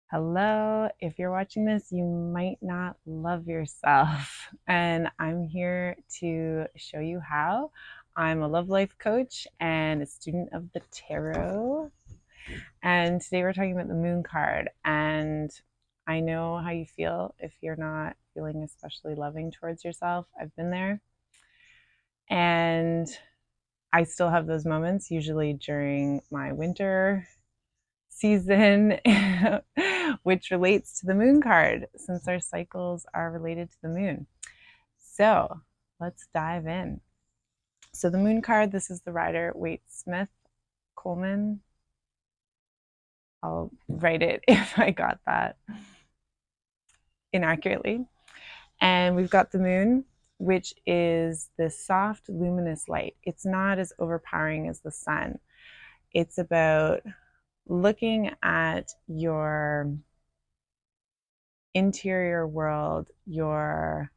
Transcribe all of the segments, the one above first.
Hello, if you're watching this, you might not love yourself, and I'm here to show you how. I'm a love life coach and a student of the tarot, and today we're talking about the moon card. And I know how you feel if you're not feeling especially loving towards yourself. I've been there, and I still have those moments, usually during my winter season, which relates to the moon card since our cycles are related to the moon. So let's dive in. So the moon card, this is the Rider Waite Coleman. I'll write it if I got that inaccurately. And we've got the moon, which is this soft, luminous light. It's not as overpowering as the sun. It's about looking at your interior world, your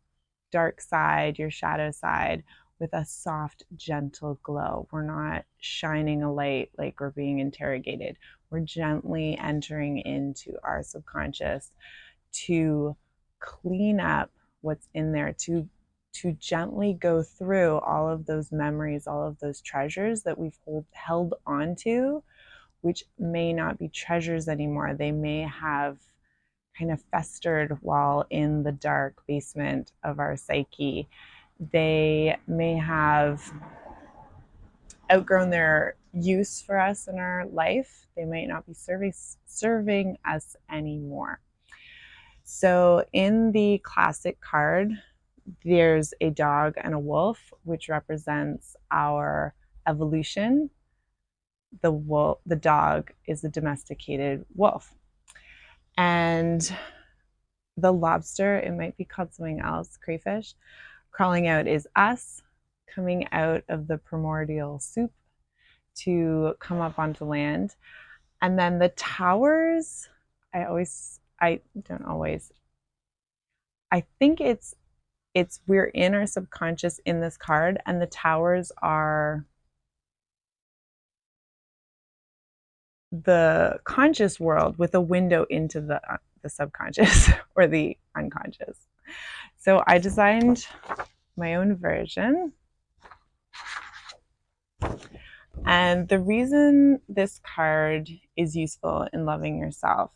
dark side, your shadow side, with a soft, gentle glow. We're not shining a light like we're being interrogated. We're gently entering into our subconscious to clean up what's in there, to gently go through all of those memories, all of those treasures that we've held on to, which may not be treasures anymore. They may have kind of festered while in the dark basement of our psyche. They may have outgrown their use for us in our life. They might not be serving us anymore. So in the classic card, there's a dog and a wolf, which represents our evolution. The dog is a domesticated wolf. And the lobster, it might be called something else, crayfish, crawling out is us coming out of the primordial soup to come up onto land. And then the towers, I don't always, I think it's we're in our subconscious in this card, and the towers are the conscious world with a window into the subconscious or the unconscious. So I designed my own version. And the reason this card is useful in loving yourself,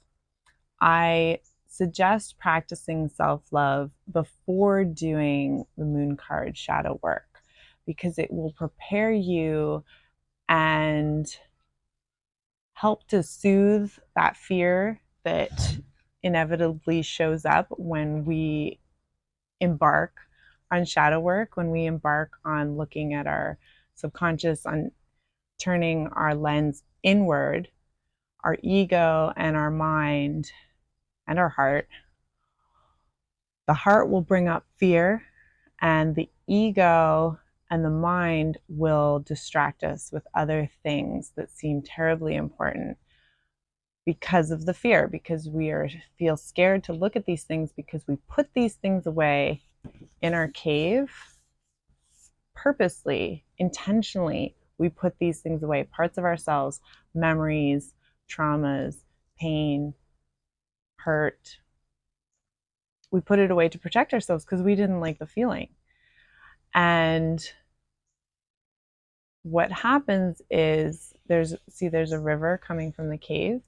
I suggest practicing self-love before doing the moon card shadow work, because it will prepare you and help to soothe that fear that inevitably shows up when we embark on shadow work, when we embark on looking at our subconscious, on turning our lens inward. Our ego and our mind and our heart. The heart will bring up fear, and the ego and the mind will distract us with other things that seem terribly important because of the fear, because feel scared to look at these things, because we put these things away in our cave purposely, intentionally. We put these things away, parts of ourselves, memories, traumas, pain, hurt. We put it away to protect ourselves because we didn't like the feeling. And what happens is there's a river coming from the cave.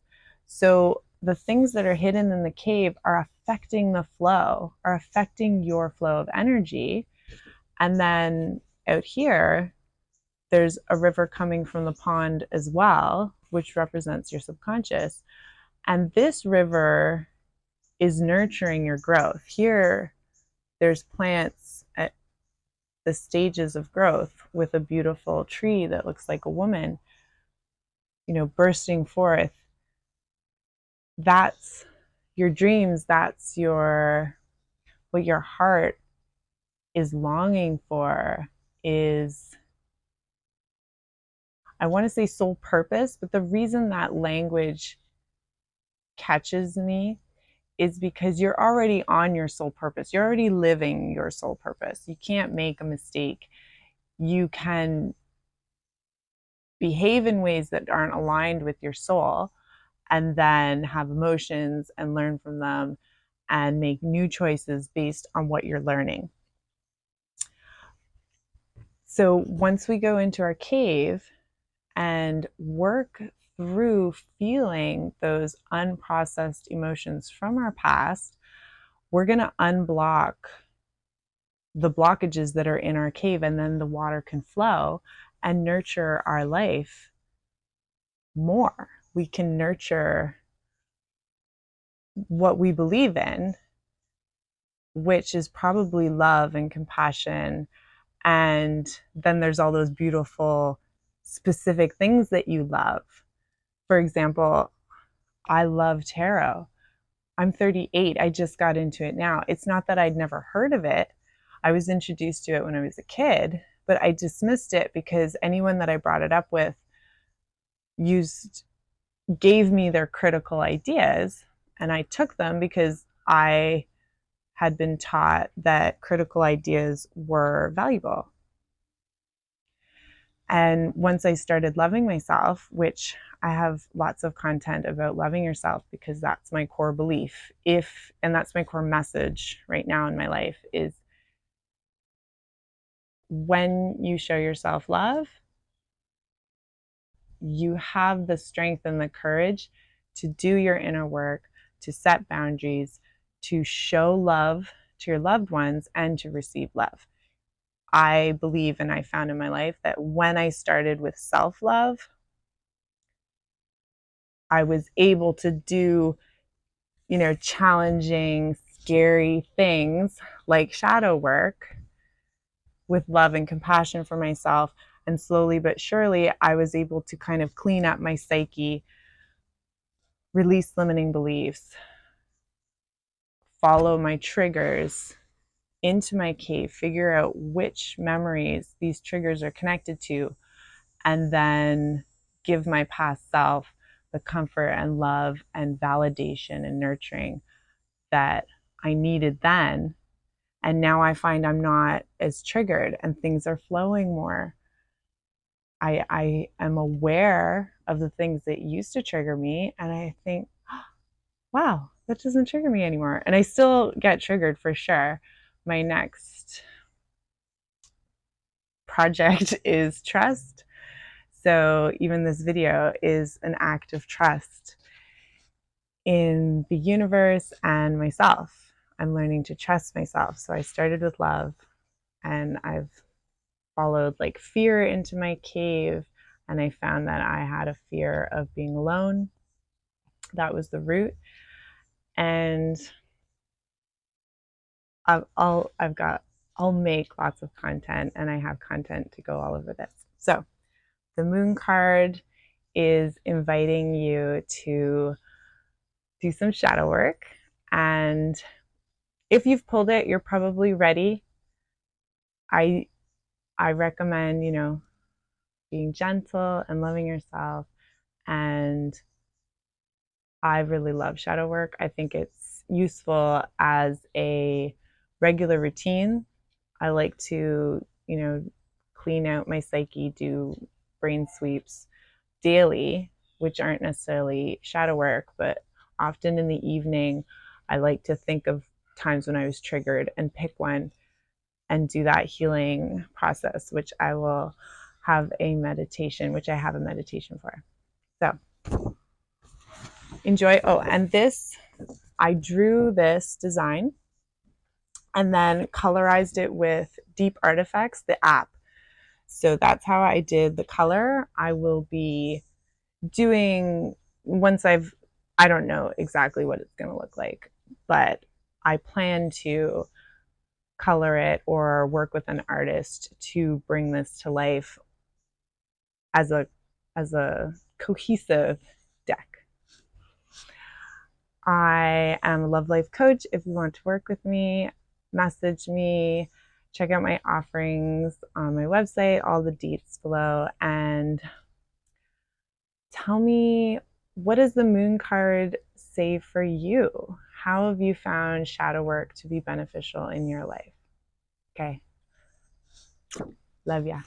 So the things that are hidden in the cave are affecting the flow, are affecting your flow of energy. And then out here, there's a river coming from the pond as well, which represents your subconscious. And this river is nurturing your growth. Here, there's plants at the stages of growth with a beautiful tree that looks like a woman, bursting forth. That's your dreams. That's what your heart is longing for, is, I want to say, soul purpose, but the reason that language catches me is because you're already on your soul purpose. You're already living your soul purpose. You can't make a mistake. You can behave in ways that aren't aligned with your soul, and then have emotions and learn from them and make new choices based on what you're learning. So once we go into our cave and work through feeling those unprocessed emotions from our past, we're going to unblock the blockages that are in our cave, and then the water can flow and nurture our life more. We can nurture what we believe in, which is probably love and compassion. And then there's all those beautiful specific things that you love. For example, I love tarot. I'm 38. I just got into it now. It's not that I'd never heard of it. I was introduced to it when I was a kid, but I dismissed it because anyone that I brought it up with gave me their critical ideas, and I took them because I had been taught that critical ideas were valuable. And once I started loving myself, which I have lots of content about loving yourself because that's my core belief, and that's my core message right now in my life, is when you show yourself love, you have the strength and the courage to do your inner work, to set boundaries, to show love to your loved ones, and to receive love. I believe, and I found in my life, that when I started with self-love, I was able to do, challenging, scary things like shadow work with love and compassion for myself. And slowly but surely, I was able to kind of clean up my psyche, release limiting beliefs, follow my triggers into my cave, figure out which memories these triggers are connected to, and then give my past self the comfort and love and validation and nurturing that I needed then. And now I find I'm not as triggered and things are flowing more. I am aware of the things that used to trigger me, and I think, wow, that doesn't trigger me anymore. And I still get triggered for sure. My next project is trust. So even this video is an act of trust in the universe and myself. I'm learning to trust myself. So I started with love, and I've followed like fear into my cave, and I found that I had a fear of being alone. That was the root. And I'll make lots of content, and I have content to go all over this. So the moon card is inviting you to do some shadow work. And if you've pulled it, you're probably ready. I recommend, being gentle and loving yourself. And I really love shadow work. I think it's useful as a regular routine. I like to, clean out my psyche, do brain sweeps daily, which aren't necessarily shadow work, but often in the evening, I like to think of times when I was triggered and pick one and do that healing process, which I will have a meditation, which I have a meditation for. So enjoy. Oh, and I drew this design and then colorized it with Deep Artifacts, the app. So that's how I did the color. I will be doing, I don't know exactly what it's going to look like, but I plan to color it or work with an artist to bring this to life as a cohesive deck. I am a love life coach. If you want to work with me, message me, check out my offerings on my website, all the deets below, and tell me, what does the moon card say for you? How have you found shadow work to be beneficial in your life? Okay. Love ya.